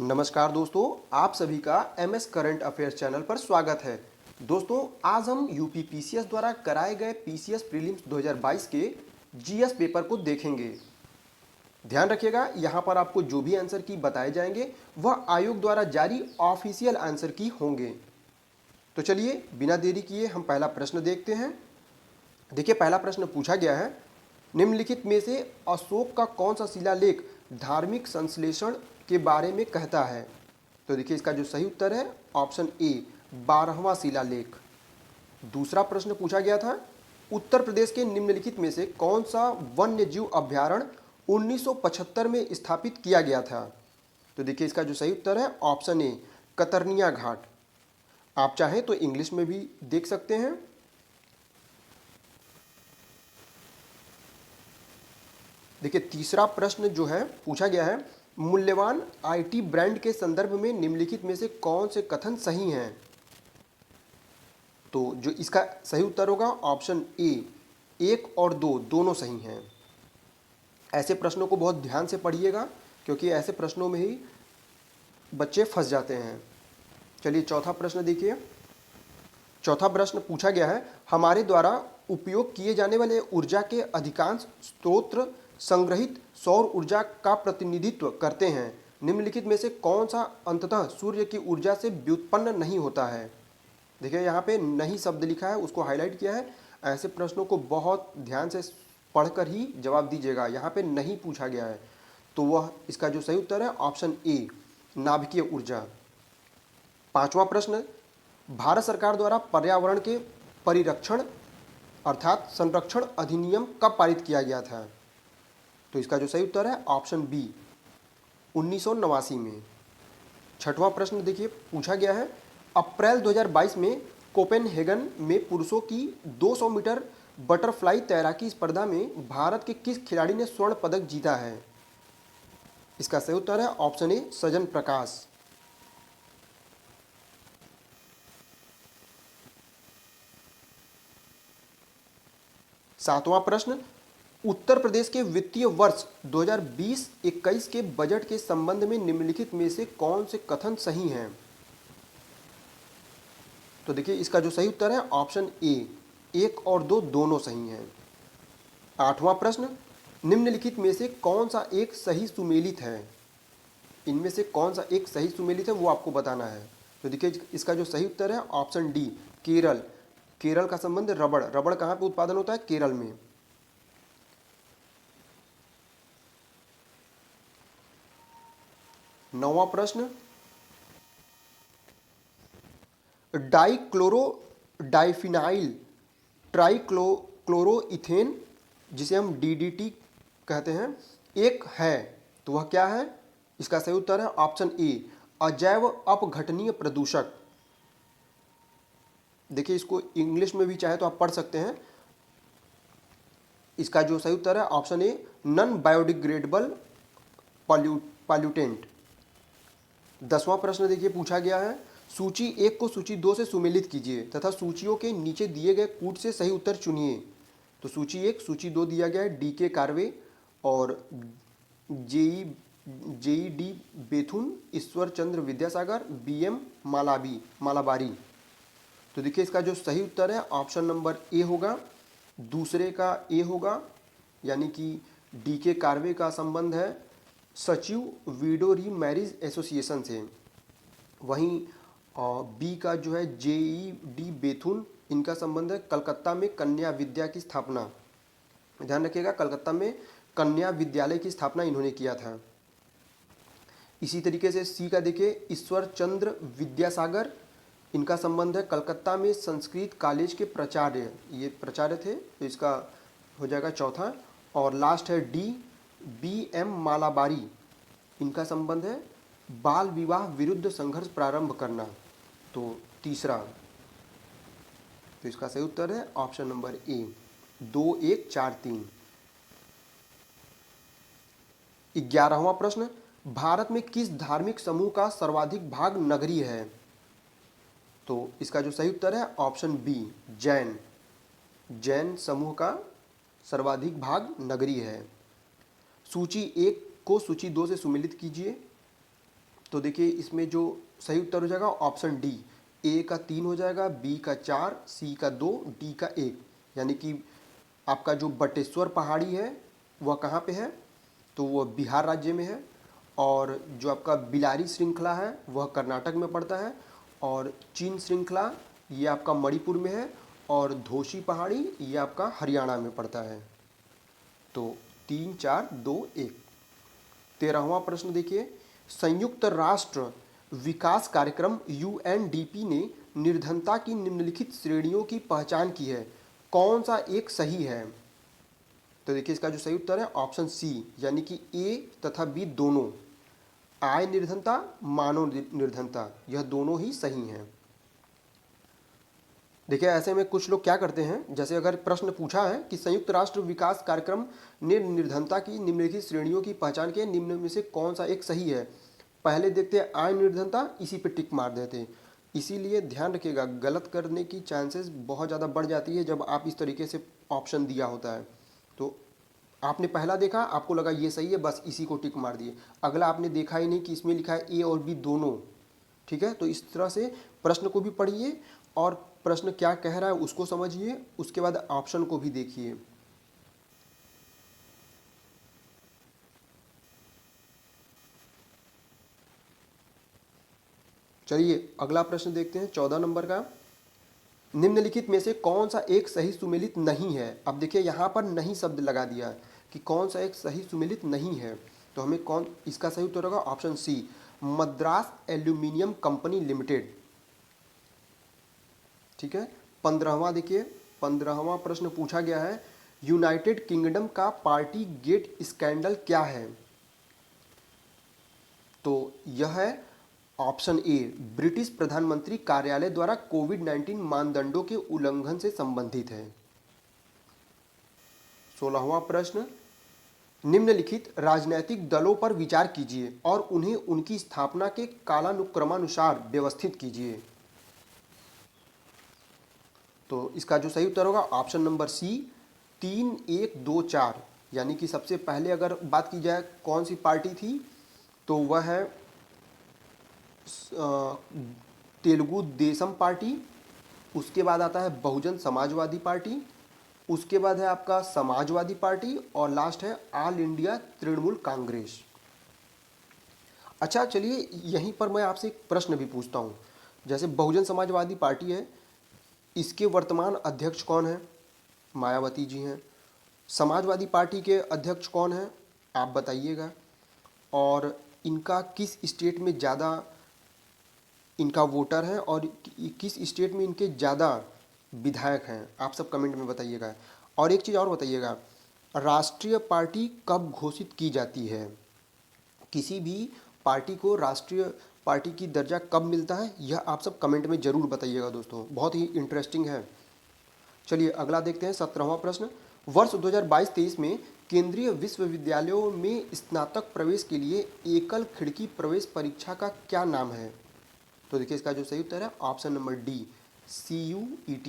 नमस्कार दोस्तों, आप सभी का एमएस करंट अफेयर्स चैनल पर स्वागत है। दोस्तों, आज हम यूपी पीसीएस द्वारा कराए गए पीसीएस प्रीलिम्स 2022 के जीएस पेपर को देखेंगे। ध्यान रखिएगा, यहाँ पर आपको जो भी आंसर की बताए जाएंगे वह आयोग द्वारा जारी ऑफिशियल आंसर की होंगे। तो चलिए बिना देरी किए हम पहला प्रश्न देखते हैं। देखिए, पहला प्रश्न पूछा गया है, निम्नलिखित में से अशोक का कौन सा शिलालेख धार्मिक संश्लेषण के बारे में कहता है? तो देखिए, इसका जो सही उत्तर है ऑप्शन ए 12वां शिलालेख। दूसरा प्रश्न पूछा गया था, उत्तर प्रदेश के निम्नलिखित में से कौन सा वन्य जीव अभ्यारण्य 1975 में स्थापित किया गया था? तो देखिए, इसका जो सही उत्तर है ऑप्शन ए कतरनिया घाट। आप चाहें तो इंग्लिश में भी देख सकते हैं। देखिए, तीसरा प्रश्न जो है पूछा गया है, मूल्यवान आईटी ब्रांड के संदर्भ में निम्नलिखित में से कौन से कथन सही हैं? तो जो इसका सही उत्तर होगा ऑप्शन ए 1 और 2 दोनों सही हैं। ऐसे प्रश्नों को बहुत ध्यान से पढ़िएगा क्योंकि ऐसे प्रश्नों में ही बच्चे फंस जाते हैं। चलिए चौथा प्रश्न देखिए। चौथा प्रश्न पूछा गया है, हमारे द्वारा उपयोग किए जाने वाले ऊर्जा के अधिकांश स्रोत संग्रहित सौर ऊर्जा का प्रतिनिधित्व करते हैं। निम्नलिखित में से कौन सा अंततः सूर्य की ऊर्जा से व्युत्पन्न नहीं होता है? देखिए, यहाँ पे नहीं शब्द लिखा है, उसको हाईलाइट किया है। ऐसे प्रश्नों को बहुत ध्यान से पढ़कर ही जवाब दीजिएगा। यहाँ पे नहीं पूछा गया है, तो वह इसका जो सही उत्तर है ऑप्शन ए नाभिकीय ऊर्जा। पांचवा प्रश्न, भारत सरकार द्वारा पर्यावरण के परिरक्षण अर्थात संरक्षण अधिनियम कब पारित किया गया था? तो इसका जो सही उत्तर है ऑप्शन बी 1989 में। छठवां प्रश्न देखिए पूछा गया है, अप्रैल 2022 में कोपेनहेगन में पुरुषों की 200 मीटर बटरफ्लाई तैराकी स्पर्धा में भारत के किस खिलाड़ी ने स्वर्ण पदक जीता है? इसका सही उत्तर है ऑप्शन ए सजन प्रकाश। सातवां प्रश्न, उत्तर प्रदेश के वित्तीय वर्ष 2020-21 के बजट के संबंध में निम्नलिखित में से कौन से कथन सही हैं? तो देखिए, इसका जो सही उत्तर है ऑप्शन ए 1 और 2 दोनों सही हैं। आठवां प्रश्न, निम्नलिखित में से कौन सा एक सही सुमेलित है? इनमें से कौन सा एक सही सुमेलित है वो आपको बताना है। तो देखिए, इसका जो सही उत्तर है ऑप्शन डी केरल। केरल का संबंध रबड़, रबड़ कहाँ पे उत्पादन होता है? केरल में। नौवां प्रश्न, डाइक्लोरो डाइफिनाइल ट्राइक्लोरोइथेन जिसे हम डीडीटी कहते हैं एक है, तो वह क्या है? इसका सही उत्तर है ऑप्शन ए अजैव अपघटनीय प्रदूषक। देखिए, इसको इंग्लिश में भी चाहे तो आप पढ़ सकते हैं। इसका जो सही उत्तर है option A non biodegradable pollutant. 10वां प्रश्न देखिए पूछा गया है, सूची 1 को सूची 2 से सुमेलित कीजिए तथा सूचियों के नीचे दिए गए कूट से सही उत्तर चुनिए। तो सूची 1 सूची 2 दिया गया है डी के कार्वे और JEE D बेथुन, Ishwar Chandra Vidyasagar, BM Malabari. तो देखिए, इसका जो सही उत्तर है ऑप्शन नंबर ए होगा, दूसरे का ए होगा, यानी कि डी के कार्वे का संबंध है सचिव वीडो री मैरिज एसोसिएशन से। वहीं बी का जो है जेई डी बेथुन, इनका संबंध है कलकत्ता में कन्या विद्या की स्थापना। ध्यान रखिएगा, कलकत्ता में कन्या विद्यालय की स्थापना इन्होंने किया था। इसी तरीके से सी का देखिए ईश्वर चंद्र विद्यासागर, इनका संबंध है कलकत्ता में संस्कृत कॉलेज के प्राचार्य, ये प्राचार्य थे, तो इसका हो जाएगा चौथा। और लास्ट है डी बीएम मालाबारी, इनका संबंध है बाल विवाह विरुद्ध संघर्ष प्रारंभ करना, तो तीसरा। तो इसका सही उत्तर है ऑप्शन नंबर ए 2 1 4 3। 11वां प्रश्न, भारत में किस धार्मिक समूह का सर्वाधिक भाग नगरीय है? तो इसका जो सही उत्तर है ऑप्शन बी जैन। जैन समूह का सर्वाधिक भाग नगरीय है। सूची 1 को सूची 2 से सुमेलित कीजिए। तो देखिए इसमें जो सही उत्तर हो जाएगा ऑप्शन डी, ए का 3 हो जाएगा, बी का 4, सी का 2, डी का 1। यानी कि आपका जो बटेश्वर पहाड़ी है वह कहाँ पे है, तो वह बिहार राज्य में है। और जो आपका बिलारी श्रृंखला है वह कर्नाटक में पड़ता है। और चीन श्रृंखला ये आपका मणिपुर में है। और धोसी पहाड़ी ये आपका हरियाणा में पड़ता है। तो 3, 4, 2, 1। 13वां प्रश्न देखिए, संयुक्त राष्ट्र विकास कार्यक्रम यूएनडीपी ने निर्धनता की निम्नलिखित श्रेणियों की पहचान की है, कौन सा एक सही है। तो देखिए इसका जो सही उत्तर है ऑप्शन सी, यानी कि ए तथा बी दोनों, आय निर्धनता, मानव निर्धनता, यह दोनों ही सही हैं। देखिए ऐसे में कुछ लोग क्या करते हैं, जैसे अगर प्रश्न पूछा है कि संयुक्त राष्ट्र विकास कार्यक्रम ने निर्धनता की निम्नलिखित श्रेणियों की पहचान की है, निम्न में से कौन सा एक सही है, पहले देखते हैं आय निर्धनता, इसी पे टिक मार देते हैं। इसीलिए ध्यान रखिएगा, गलत करने की चांसेस बहुत ज़्यादा बढ़ जाती है जब आप इस तरीके से ऑप्शन दिया होता है। तो आपने पहला देखा, आपको लगा ये सही है, बस इसी को टिक मार दिए। अगला आपने देखा ही नहीं कि इसमें लिखा है ए और बी दोनों। ठीक है, तो इस तरह से प्रश्न को भी पढ़िए और प्रश्न क्या कह रहा है उसको समझिए, उसके बाद ऑप्शन को भी देखिए। चलिए अगला प्रश्न देखते हैं 14 नंबर का। निम्नलिखित में से कौन सा एक सही सुमेलित नहीं है। अब देखिए यहाँ पर नहीं शब्द लगा दिया है कि कौन सा एक सही सुमेलित नहीं है, तो हमें कौन, इसका सही उत्तर होगा option C, Madras aluminium company limited. ठीक है, 15वां देखिए, 15वां प्रश्न पूछा गया है, यूनाइटेड किंगडम का पार्टी गेट स्कैंडल क्या है। तो यह है ऑप्शन ए, ब्रिटिश प्रधानमंत्री कार्यालय द्वारा कोविड-19 मानदंडों के उल्लंघन से संबंधित है। 16वां प्रश्न, निम्नलिखित राजनैतिक दलों पर विचार कीजिए और उन्हें उनकी स्थापना के कालानुक्रमानुसार व्यवस्थित कीजिए। तो इसका जो सही उत्तर होगा ऑप्शन नंबर सी, 3, 1, 2, 4। यानी कि सबसे पहले अगर बात की जाए कौन सी पार्टी थी, तो वह है तेलुगु देशम पार्टी, उसके बाद आता है बहुजन समाजवादी पार्टी, उसके बाद है आपका समाजवादी पार्टी, और लास्ट है ऑल इंडिया तृणमूल कांग्रेस। अच्छा चलिए यहीं पर मैं आपसे एक प्रश्न भी पूछता हूँ, जैसे बहुजन समाजवादी पार्टी है, इसके वर्तमान अध्यक्ष कौन है, मायावती जी हैं। समाजवादी पार्टी के अध्यक्ष कौन हैं, आप बताइएगा। और इनका किस स्टेट में ज़्यादा इनका वोटर है और किस स्टेट में इनके ज़्यादा विधायक हैं, आप सब कमेंट में बताइएगा। और एक चीज़ और बताइएगा, राष्ट्रीय पार्टी कब घोषित की जाती है, किसी भी पार्टी को राष्ट्रीय पार्टी की दर्जा कब मिलता है, यह आप सब कमेंट में ज़रूर बताइएगा दोस्तों, बहुत ही इंटरेस्टिंग है। चलिए अगला देखते हैं 17वां प्रश्न, वर्ष 2022-23 में केंद्रीय विश्वविद्यालयों में स्नातक प्रवेश के लिए एकल खिड़की प्रवेश परीक्षा का क्या नाम है। तो देखिए इसका जो सही उत्तर है ऑप्शन नंबर डी, CUET।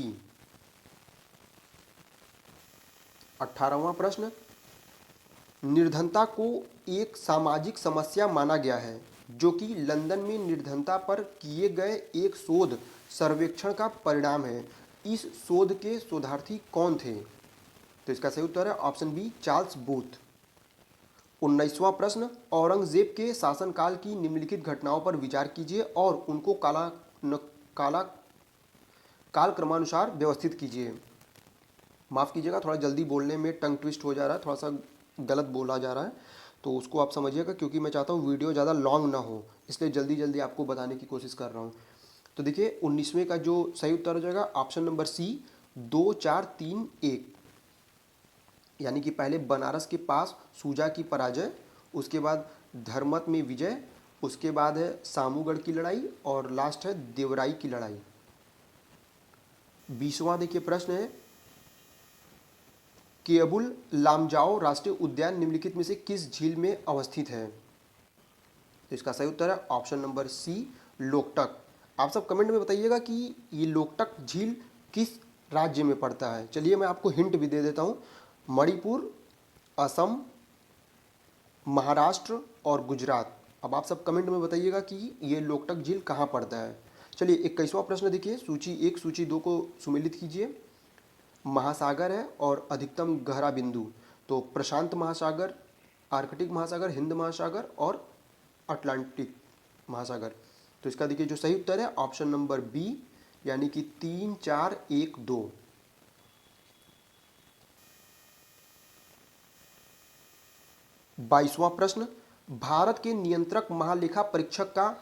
18वां प्रश्न, निर्धनता को एक सामाजिक समस्या माना गया है जो कि लंदन में निर्धनता पर किए गए एक शोध सर्वेक्षण का परिणाम है, इस शोध के शोधार्थी कौन थे। तो इसका सही उत्तर है ऑप्शन बी, चार्ल्स बूथ। 19वां प्रश्न, औरंगजेब के शासनकाल की निम्नलिखित घटनाओं पर विचार कीजिए और उनको काल क्रमानुसार व्यवस्थित कीजिए। माफ़ कीजिएगा, थोड़ा जल्दी बोलने में टंग ट्विस्ट हो जा रहा है, थोड़ा सा गलत बोला जा रहा है, तो उसको आप समझिएगा, क्योंकि मैं चाहता हूँ वीडियो ज़्यादा लॉन्ग ना हो, इसलिए जल्दी जल्दी आपको बताने की कोशिश कर रहा हूँ। तो देखिए 19वें का जो सही उत्तर हो जाएगा ऑप्शन नंबर सी, 2, 4, 3, 1। यानी कि पहले बनारस के पास सूजा की पराजय, उसके बाद धर्मत में विजय, उसके बाद है सामूगढ़ की लड़ाई, और लास्ट है देवराई की लड़ाई। 20वां देखिए प्रश्न है, केबुल लामजाओ राष्ट्रीय उद्यान निम्नलिखित में से किस झील में अवस्थित है। तो इसका सही उत्तर है ऑप्शन नंबर सी, लोकटक। आप सब कमेंट में बताइएगा कि ये लोकटक झील किस राज्य में पड़ता है। चलिए मैं आपको हिंट भी दे देता हूँ, मणिपुर, असम, महाराष्ट्र और गुजरात, अब आप सब कमेंट में बताइएगा कि ये लोकटक झील कहाँ पड़ता है। चलिए 21वां प्रश्न देखिए, सूची 1 सूची 2 को सुमेलित कीजिए। महासागर है और अधिकतम गहरा बिंदु, तो प्रशांत महासागर, आर्कटिक महासागर, हिंद महासागर और अटलांटिक महासागर। तो इसका देखिए जो सही उत्तर है ऑप्शन नंबर बी, यानी कि 3 4 1 2। 22वां प्रश्न, भारत के नियंत्रक महालेखा परीक्षक का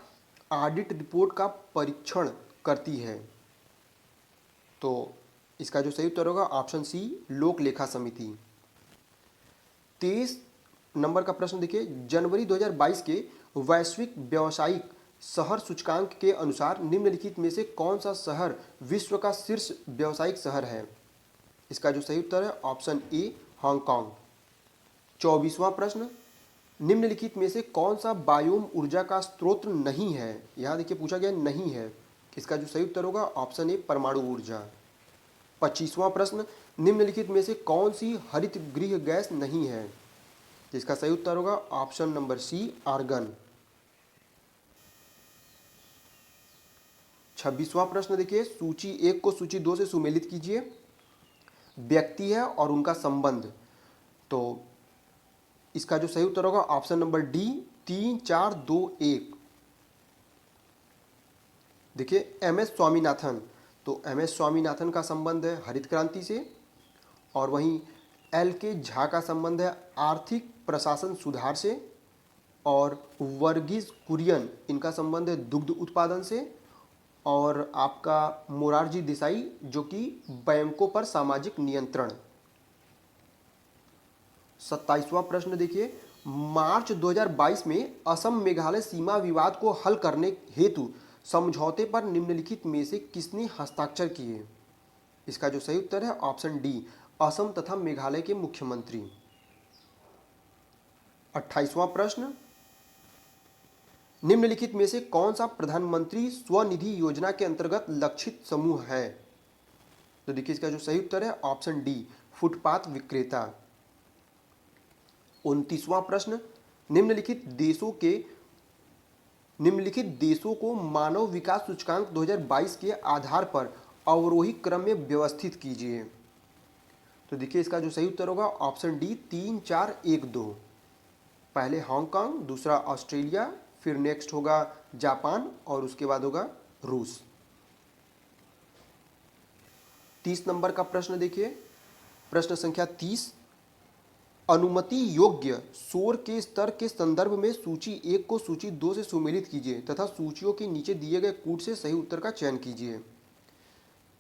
ऑडिट रिपोर्ट का परीक्षण करती है। तो इसका जो सही उत्तर होगा ऑप्शन सी, लोक लेखा समिति। 23 नंबर का प्रश्न देखिए, जनवरी 2022 के वैश्विक व्यावसायिक शहर सूचकांक के अनुसार निम्नलिखित में से कौन सा शहर विश्व का शीर्ष व्यावसायिक शहर है। इसका जो सही उत्तर है ऑप्शन ए, हांगकांग। 24वां प्रश्न, निम्नलिखित में से कौन सा बायोम ऊर्जा का स्रोत नहीं है। यहाँ देखिए पूछा गया नहीं है, इसका जो सही उत्तर होगा ऑप्शन ए, परमाणु ऊर्जा। 25वां प्रश्न, निम्नलिखित में से कौन सी हरित गृह गैस नहीं है। इसका सही उत्तर होगा ऑप्शन नंबर सी, आर्गन। 26वां प्रश्न देखिए, सूची 1 को सूची 2 से सुमेलित कीजिए। व्यक्ति है और उनका संबंध, तो इसका जो सही उत्तर होगा ऑप्शन नंबर डी, 3 4 2 1। देखिए एम एस स्वामीनाथन, तो एम एस स्वामीनाथन का संबंध है हरित क्रांति से, और वहीं एल के झा का संबंध है आर्थिक प्रशासन सुधार से, और वर्गीज कुरियन इनका संबंध है दुग्ध उत्पादन से, और आपका मोरारजी देसाई जो कि बैंकों पर सामाजिक नियंत्रण। 27वां प्रश्न देखिए, मार्च 2022 में असम मेघालय सीमा विवाद को हल करने हेतु समझौते पर निम्नलिखित में से किसने हस्ताक्षर किए। इसका जो सही उत्तर है ऑप्शन डी, असम तथा मेघालय के मुख्यमंत्री। 28वां प्रश्न, निम्नलिखित में से कौन सा प्रधानमंत्री स्वनिधि योजना के अंतर्गत लक्षित समूह है। तो देखिए इसका जो सही उत्तर है ऑप्शन डी, फुटपाथ विक्रेता। 29वां प्रश्न, निम्नलिखित देशों को मानव विकास सूचकांक 2022 के आधार पर अवरोही क्रम में व्यवस्थित कीजिए। तो देखिए इसका जो सही उत्तर होगा ऑप्शन डी, 3 4 1 2। पहले हांगकांग, दूसरा ऑस्ट्रेलिया, फिर नेक्स्ट होगा जापान और उसके बाद होगा रूस। 30 नंबर का प्रश्न देखिए, प्रश्न संख्या 30, अनुमति योग्य शोर के स्तर के संदर्भ में सूची 1 को सूची 2 से सुमेलित कीजिए तथा सूचियों के नीचे दिए गए कूट से सही उत्तर का चयन कीजिए।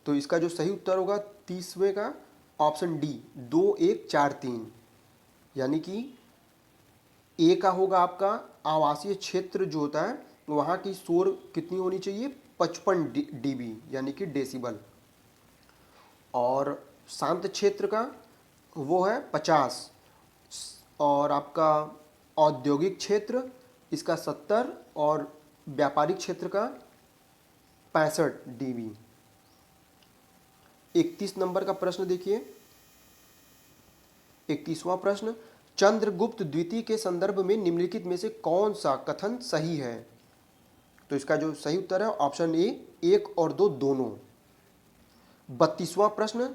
तो इसका जो सही उत्तर होगा 30वें का ऑप्शन डी, 2 1 4 3, यानी कि ए का होगा आपका आवासीय क्षेत्र जो होता है वहाँ की शोर कितनी होनी चाहिए, 55 dB यानी कि डेसिबल, और शांत क्षेत्र का वो है 50, और आपका औद्योगिक क्षेत्र इसका 70 और व्यापारिक क्षेत्र का 65 dB। 31 नंबर का प्रश्न देखिए, 31वां प्रश्न, चंद्रगुप्त द्वितीय के संदर्भ में निम्नलिखित में से कौन सा कथन सही है। तो इसका जो सही उत्तर है ऑप्शन ए, 1 और 2 दोनों। 32वां प्रश्न,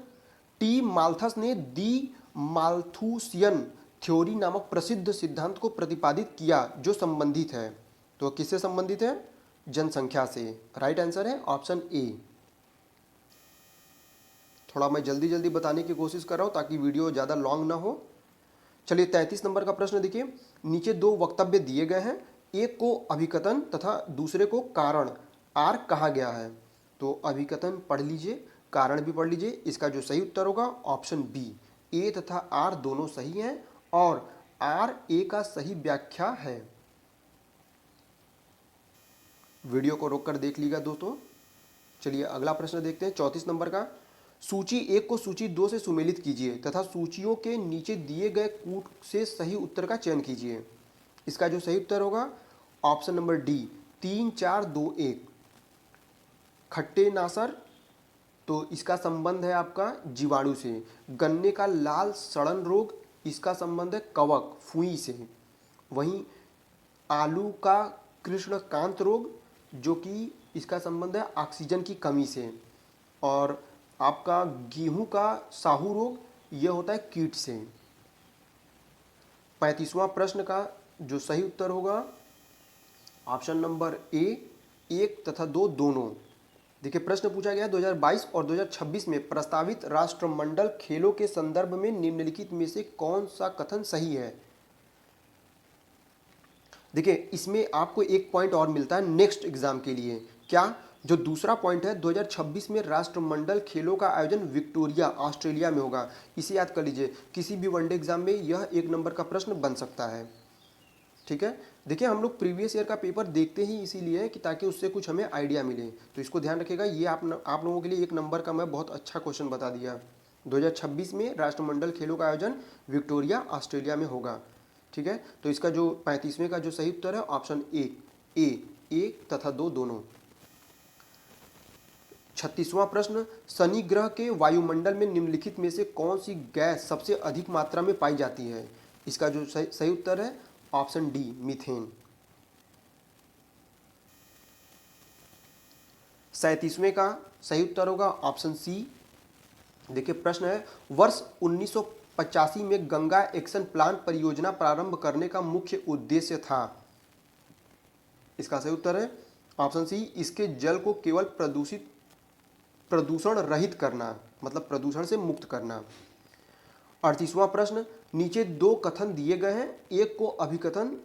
टी माल्थस ने दी माल्थुसियन थ्योरी नामक प्रसिद्ध सिद्धांत को प्रतिपादित किया जो संबंधित है। तो किससे संबंधित है, जनसंख्या से। राइट आंसर है ऑप्शन ए। थोड़ा मैं जल्दी जल्दी बताने की कोशिश कर रहा हूं ताकि वीडियो ज़्यादा लॉन्ग ना हो। चलिए 33 नंबर का प्रश्न देखिए, नीचे 2 वक्तव्य दिए गए हैं, एक को अभिकथन तथा दूसरे को कारण आर कहा गया है। तो अभिकथन पढ़ लीजिए, कारण भी पढ़ लीजिए। इसका जो सही उत्तर होगा ऑप्शन बी, ए तथा आर दोनों सही हैं और आर ए का सही व्याख्या है। वीडियो को रोककर देख लीजिएगा दोस्तों। चलिए अगला प्रश्न देखते हैं 34 नंबर का, सूची 1 को सूची 2 से सुमेलित कीजिए तथा सूचियों के नीचे दिए गए कूट से सही उत्तर का चयन कीजिए। इसका जो सही उत्तर होगा ऑप्शन नंबर डी, 3 4 2 1। खट्टे नासर, तो इसका संबंध है आपका जीवाणु से। गन्ने का लाल सड़न रोग, इसका संबंध है कवक फुई से। वहीं आलू का कृष्णकांत रोग, जो कि इसका संबंध है ऑक्सीजन की कमी से। और आपका गेहूं का साहू रोग, यह होता है कीट से। 35वां प्रश्न का जो सही उत्तर होगा ऑप्शन नंबर ए, 1 तथा 2 दोनों। देखिए प्रश्न पूछा गया 2022 और 2026 में प्रस्तावित राष्ट्रमंडल खेलों के संदर्भ में निम्नलिखित में से कौन सा कथन सही है। देखिए इसमें आपको एक पॉइंट और मिलता है नेक्स्ट एग्जाम के लिए। क्या? जो दूसरा पॉइंट है 2026 में राष्ट्रमंडल खेलों का आयोजन विक्टोरिया ऑस्ट्रेलिया में होगा। इसे याद कर लीजिए, किसी भी वनडे एग्जाम में यह 1 नंबर का प्रश्न बन सकता है। ठीक है, देखिए हम लोग प्रीवियस ईयर का पेपर देखते ही इसीलिए कि ताकि उससे कुछ हमें आइडिया मिले, तो इसको ध्यान रखिएगा। ये आप लोगों के लिए 1 नंबर का मैं बहुत अच्छा क्वेश्चन बता दिया। 2026 में राष्ट्रमंडल खेलों का आयोजन विक्टोरिया ऑस्ट्रेलिया में होगा। ठीक है, तो इसका जो 35वें का जो सही उत्तर है ऑप्शन ए, 1 तथा 2 दोनों। 36वां प्रश्न, शनि ग्रह के वायुमंडल में निम्नलिखित में से कौन सी गैस सबसे अधिक मात्रा में पाई जाती है। इसका जो सही उत्तर है ऑप्शन डी, मीथेन। 37वें का सही उत्तर होगा ऑप्शन सी। देखिए प्रश्न है, वर्ष 1985 में गंगा एक्शन प्लान परियोजना प्रारंभ करने का मुख्य उद्देश्य था। इसका सही उत्तर है ऑप्शन सी, इसके जल को केवल प्रदूषण रहित करना, मतलब प्रदूषण से मुक्त करना। 38वां प्रश्न, नीचे 2 कथन दिए गए हैं, एक को अभिकथन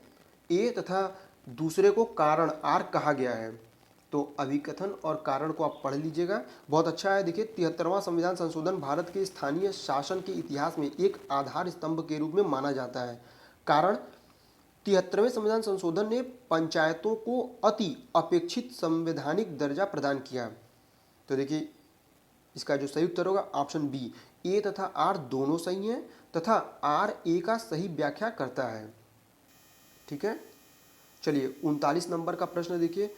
ए तथा दूसरे को कारण आर कहा गया है। तो अभिकथन और कारण को आप पढ़ लीजिएगा, बहुत अच्छा है। देखिए 73वां संविधान संशोधन भारत के स्थानीय शासन के इतिहास में एक आधार स्तंभ के रूप में माना जाता है। कारण, 73वें संविधान संशोधन ने पंचायतों को अति अपेक्षित संवैधानिक दर्जा प्रदान किया। तो देखिए इसका जो सही उत्तर होगा ऑप्शन बी, ए तथा आर दोनों सही हैं तथा आर ए का सही व्याख्या करता है। ठीक है, चलिए 39 नंबर का प्रश्न देखिए,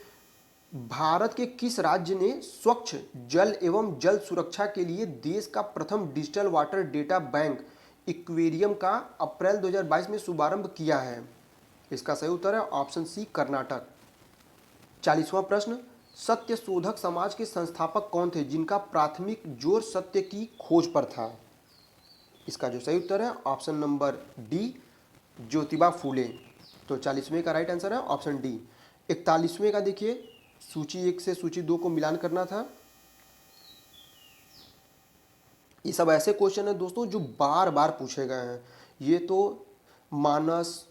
भारत के किस राज्य ने स्वच्छ जल एवं जल सुरक्षा के लिए देश का प्रथम digital water data bank equilibrium का अप्रैल 2022 में शुभारंभ किया है। इसका सही उत्तर है ऑप्शन सी, कर्नाटक। 40वां प्रश्न, सत्य शोधक समाज के संस्थापक कौन थे जिनका प्राथमिक जोर सत्य की खोज पर था। इसका जो सही उत्तर है option number D, Jyotiba Phule. तो 40वें का राइट आंसर है ऑप्शन डी। 41वें का देखिए, सूची 1 से सूची 2 को मिलान करना था। ये सब ऐसे क्वेश्चन है दोस्तों जो बार बार पूछे गए हैं। ये तो मानस,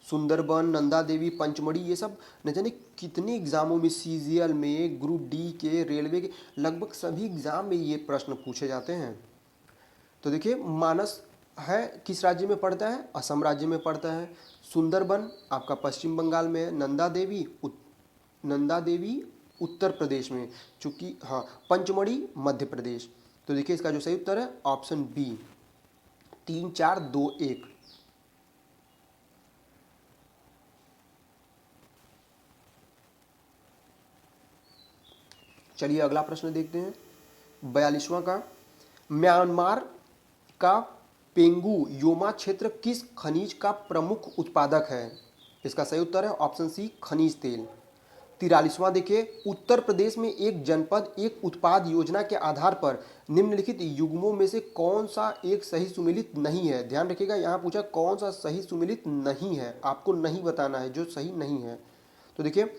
सुंदरबन, नंदा देवी, पंचमढ़ी, ये सब न जाने कितने एग्जामों में, सीजीएल में, ग्रुप डी के, रेलवे के, लगभग सभी एग्जाम में ये प्रश्न पूछे जाते हैं। तो देखिए मानस है किस राज्य में पड़ता है, असम राज्य में पड़ता है। सुंदरबन आपका पश्चिम बंगाल में है। नंदा देवी उत्तर प्रदेश में, चूंकि हाँ, पंचमढ़ी मध्य प्रदेश। तो देखिए इसका जो सही उत्तर है ऑप्शन बी, 3 4 2 1। चलिए अगला प्रश्न देखते हैं 42वां का, म्यांमार का पेंगू योमा क्षेत्र किस खनिज का प्रमुख उत्पादक है। इसका सही उत्तर है ऑप्शन सी, खनिज तेल। 43वां देखिए, उत्तर प्रदेश में एक जनपद एक उत्पाद योजना के आधार पर निम्नलिखित युग्मों में से कौन सा एक सही सुमेलित नहीं है। ध्यान रखिएगा, यहाँ पूछा कौन सा सही सुमेलित नहीं है, आपको नहीं बताना है जो सही नहीं है। तो देखिए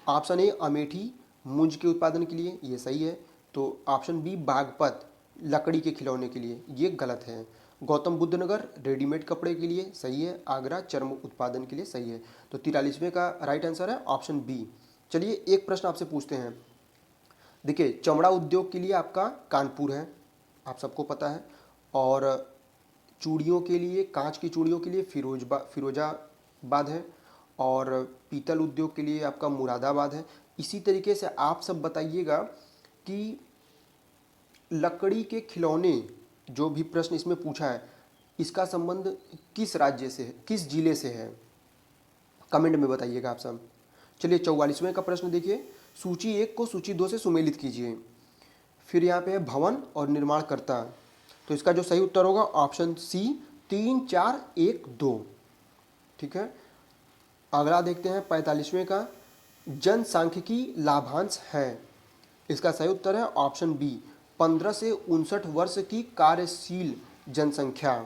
ऑप्शन ए, अमेठी मूंज के उत्पादन के लिए, ये सही है। तो ऑप्शन बी, बागपत लकड़ी के खिलौने के लिए, ये गलत है। गौतम बुद्ध नगर रेडीमेड कपड़े के लिए सही है। आगरा चर्म उत्पादन के लिए सही है। तो 43वें का राइट आंसर है ऑप्शन बी। चलिए एक प्रश्न आपसे पूछते हैं। देखिए चमड़ा उद्योग के लिए आपका कानपुर है, आप सबको पता है। और चूड़ियों के लिए, कांच की चूड़ियों के लिए फिरोजाबाद है। और पीतल उद्योग के लिए आपका मुरादाबाद है। इसी तरीके से आप सब बताइएगा कि लकड़ी के खिलौने, जो भी प्रश्न इसमें पूछा है, इसका संबंध किस राज्य से है, किस जिले से है, कमेंट में बताइएगा आप सब। चलिए 44वें का प्रश्न देखिए, सूची 1 को सूची 2 से सुमेलित कीजिए। फिर यहाँ पे है भवन और निर्माणकर्ता। तो इसका जो सही उत्तर होगा ऑप्शन सी, 3 4 1 2। ठीक है, अगला देखते हैं 45वें का, जनसांख्यिकी लाभांश है। इसका सही उत्तर है ऑप्शन बी, 15 से 59 वर्ष की कार्यशील जनसंख्या।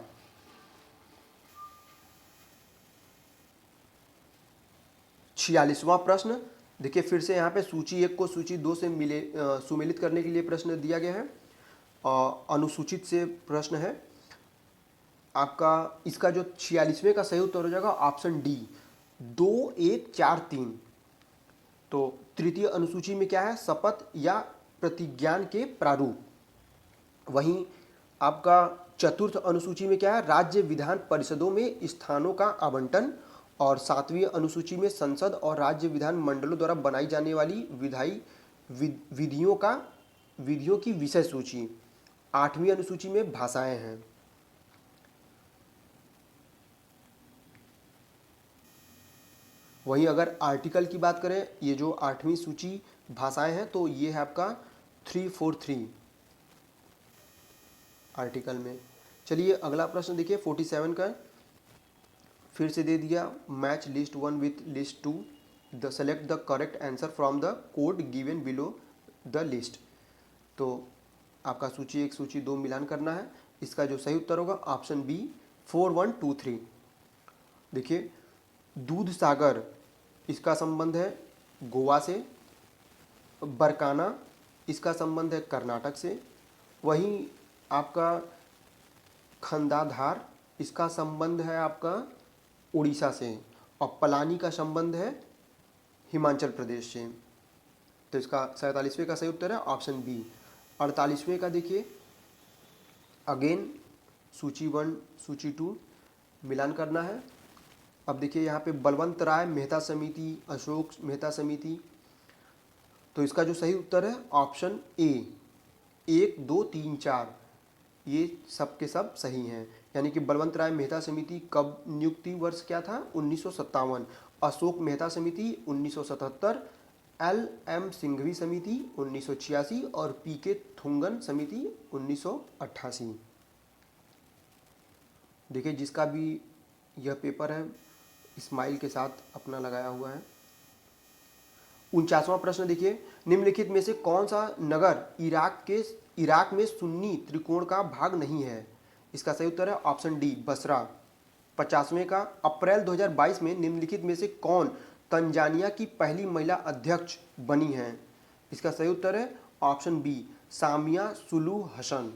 46वां प्रश्न देखिए, फिर से यहाँ पे सूची 1 को सूची 2 से सुमेलित करने के लिए प्रश्न दिया गया है। अनुसूचित से प्रश्न है आपका। इसका जो 46वें का सही उत्तर हो जाएगा ऑप्शन डी, 2 1 4 3। तो तृतीय अनुसूची में क्या है, शपथ या प्रतिज्ञान के प्रारूप। वहीं आपका चतुर्थ अनुसूची में क्या है, राज्य विधान परिषदों में स्थानों का आवंटन। और 7वीं अनुसूची में संसद और राज्य विधान मंडलों द्वारा बनाई जाने वाली विधायी विधियों की विषय सूची। 8वीं अनुसूची में भाषाएं हैं। वहीं अगर आर्टिकल की बात करें, ये जो 8वीं सूची भाषाएं हैं, तो ये है आपका 343 आर्टिकल में। चलिए अगला प्रश्न देखिए 47 का, फिर से दे दिया, match list 1 with list 2, the select the correct answer from the code given below the list. तो आपका सूची 1 सूची 2 मिलान करना है। इसका जो सही उत्तर होगा ऑप्शन बी, 4 1 2 3। देखिए दूध सागर, इसका संबंध है गोवा से। बरकाना, इसका संबंध है कर्नाटक से। वहीं आपका खंडाधार, इसका संबंध है आपका उड़ीसा से। और पलानी का संबंध है हिमाचल प्रदेश से। तो इसका 47वें का सही उत्तर है ऑप्शन बी। 48वें का देखिए, अगेन सूची 1 सूची 2 मिलान करना है। अब देखिए यहाँ पे बलवंत राय मेहता समिति, अशोक मेहता समिति। तो इसका जो सही उत्तर है ऑप्शन ए, 1 2 3 4, ये सब के सब सही हैं। यानी कि बलवंत राय मेहता समिति कब नियुक्ति वर्ष क्या था, 1957। अशोक मेहता समिति 1977, LM सिंघवी समिति 1986 और PK थुंगन समिति 1988। देखिए जिसका भी यह पेपर है स्माइल के साथ अपना लगाया हुआ है। 49वां प्रश्न देखिए, निम्नलिखित में से कौन सा नगर इराक में सुन्नी त्रिकोण का भाग नहीं है। इसका सही उत्तर है ऑप्शन डी, बसरा। 50वें का, अप्रैल 2022 में निम्नलिखित में से कौन तंजानिया की पहली महिला अध्यक्ष बनी है। इसका सही उत्तर है ऑप्शन बी, सामिया सुलू हसन।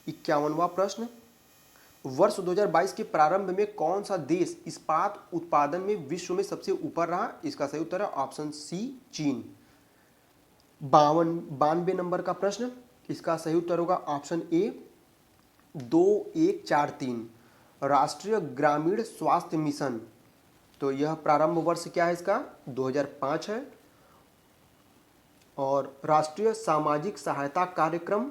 51वां प्रश्न, वर्ष 2022 के प्रारंभ में कौन सा देश इस्पात उत्पादन में विश्व में सबसे ऊपर रहा। इसका सही उत्तर है ऑप्शन सी, चीन। 92 नंबर का प्रश्न, इसका सही उत्तर होगा ऑप्शन ए, 2 1 4 3, राष्ट्रीय ग्रामीण स्वास्थ्य मिशन। तो यह प्रारंभ वर्ष क्या है इसका, 2005 है। और राष्ट्रीय सामाजिक सहायता कार्यक्रम,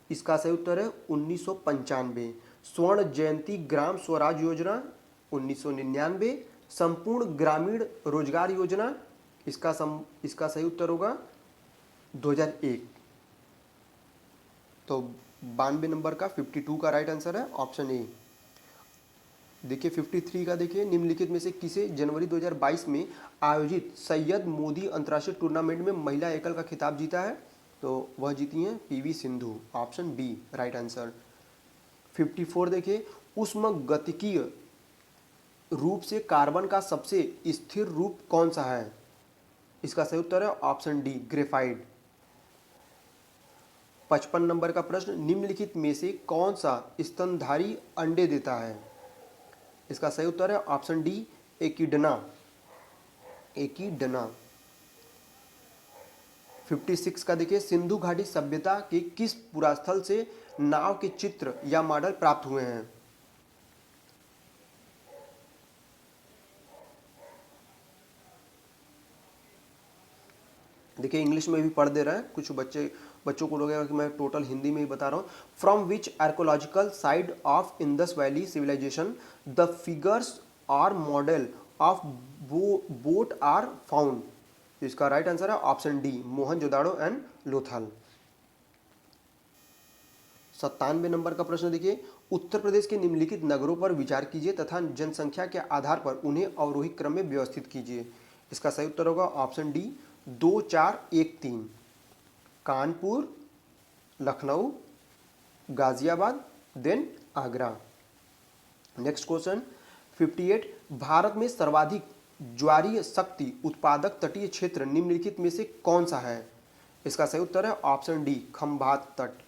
इसका सही उत्तर है 1995। स्वर्ण जयंती ग्राम स्वराज योजना 1999। संपूर्ण ग्रामीण रोजगार योजना, इसका सही उत्तर होगा 2001। तो 92 नंबर का 52 का राइट आंसर है ऑप्शन ए। देखिए 53 का देखिए, निम्नलिखित में से किसे जनवरी 2022 में आयोजित सैयद मोदी अंतर्राष्ट्रीय टूर्नामेंट में महिला एकल का खिताब जीता है। तो वह जीती हैं PV Sindhu, option B right answer. 54 देखिए, उष्मागतिकीय रूप से कार्बन का सबसे स्थिर रूप कौन सा है। इसका सही उत्तर है ऑप्शन डी, ग्रेफाइट। 55 नंबर का प्रश्न, निम्नलिखित में से कौन सा स्तनधारी अंडे देता है। इसका सही उत्तर है ऑप्शन डी, एकिडना। 56 का देखिए, सिंधु घाटी सभ्यता के किस पुरास्थल से नाव के चित्र या मॉडल प्राप्त हुए हैं। देखिए इंग्लिश में भी पढ़ दे रहा है, कुछ बच्चों को लगेगा कि मैं टोटल हिंदी में ही बता रहा हूँ। From which archaeological side of Indus valley civilisation the figures और model of boat are found. इसका राइट आंसर है option D, Mohenjodaro and Lothal. 97 number का प्रश्न देखिए, उत्तर प्रदेश के निम्नलिखित नगरों पर विचार कीजिए तथा जनसंख्या के आधार पर उन्हें अवरोही क्रम में व्यवस्थित कीजिए। इसका सही उत्तर होगा option D 2 4 1 3। Kanpur, Lucknow, Ghaziabad, then Agra. Next question 58, Bharat में सर्वाधिक ज्वारीय शक्ति उत्पादक तटीय क्षेत्र निम्नलिखित में से कौन सा है? इसका सही उत्तर है ऑप्शन डी खंभात तट।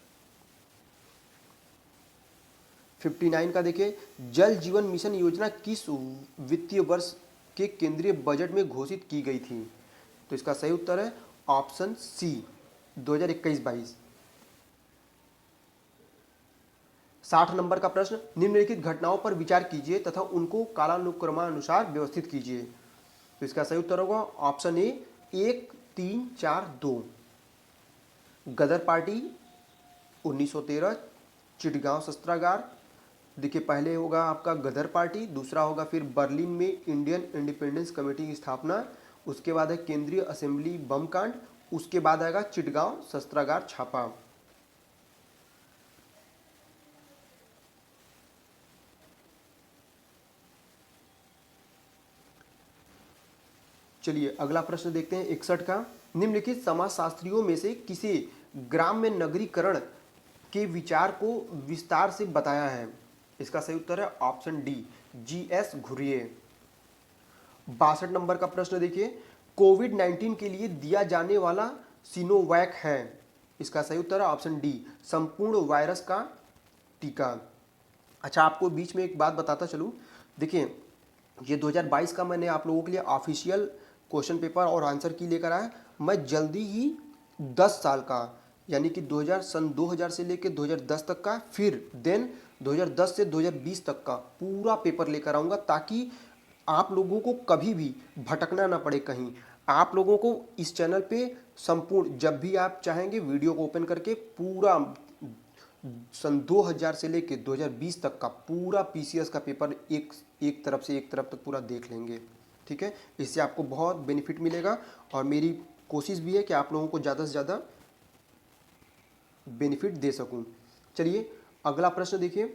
59 का देखिए, जल जीवन मिशन योजना किस वित्तीय वर्ष के केंद्रीय बजट में घोषित की गई थी? तो इसका सही उत्तर है ऑप्शन सी 2021-22। 60 नंबर का प्रश्न, निम्नलिखित घटनाओं पर विचार कीजिए तथा उनको कालानुक्रमानुसार व्यवस्थित कीजिए। तो इसका सही उत्तर होगा option A 1 3 4 2। Ghadar party 1913, Chittagong शस्त्रागार। देखिए पहले होगा आपका गदर पार्टी, दूसरा होगा फिर बर्लिन में इंडियन इंडिपेंडेंस कमेटी की स्थापना, उसके बाद है केंद्रीय असेंबली बम कांड, उसके बाद आएगा चिटगांव शस्त्रागार छापा। चलिए अगला प्रश्न देखते हैं 61 का, निम्नलिखित समाजशास्त्रियों में से किसे ग्राम में नगरीकरण के विचार को विस्तार से बताया है? इसका सही उत्तर है option D GS Ghurye. 62 number का प्रश्न देखिए, कोविड-19 के लिए दिया जाने वाला सिनोवैक है? इसका सही उत्तर है ऑप्शन डी संपूर्ण वायरस का टीका। अच्छा आपको बीच में एक बात बताता चलूँ, देखिए ये 2022 का मैंने आप लोगों के लिए ऑफिशियल क्वेश्चन पेपर और आंसर की लेकर आया। मैं जल्दी ही 10 साल का यानी कि 2000 से लेकर 2010 तक का, फिर देन 2010 से 2020 तक का पूरा पेपर लेकर आऊँगा, ताकि आप लोगों को कभी भी भटकना ना पड़े कहीं। आप लोगों को इस चैनल पे संपूर्ण जब भी आप चाहेंगे वीडियो को ओपन करके पूरा सन 2000 से लेकर 2020 तक का पूरा PCS का पेपर एक तरफ से एक तरफ तक पूरा देख लेंगे। ठीक है, इससे आपको बहुत बेनिफिट मिलेगा और मेरी कोशिश भी है कि आप लोगों को ज़्यादा से ज़्यादा बेनिफिट दे सकूं। चलिए अगला प्रश्न देखिए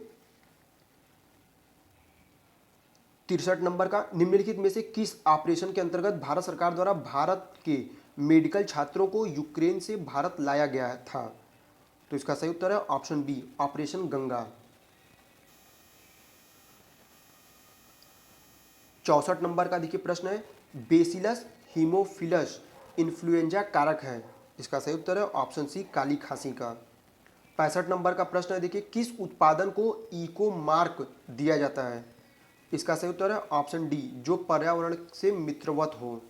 63 नंबर का, निम्नलिखित में से किस ऑपरेशन के अंतर्गत भारत सरकार द्वारा भारत के मेडिकल छात्रों को यूक्रेन से भारत लाया गया था? तो इसका सही उत्तर है option B operation Ganga. 64 number का देखिए प्रश्न है, बेसिलस हीमोफिलस इन्फ्लुएंजा कारक है? इसका सही उत्तर है ऑप्शन सी काली खांसी का। 65 नंबर का प्रश्न है, देखिए किस उत्पादन को इको मार्क दिया जाता है? इसका सही उत्तर है ऑप्शन डी जो पर्यावरण से मित्रवत हो।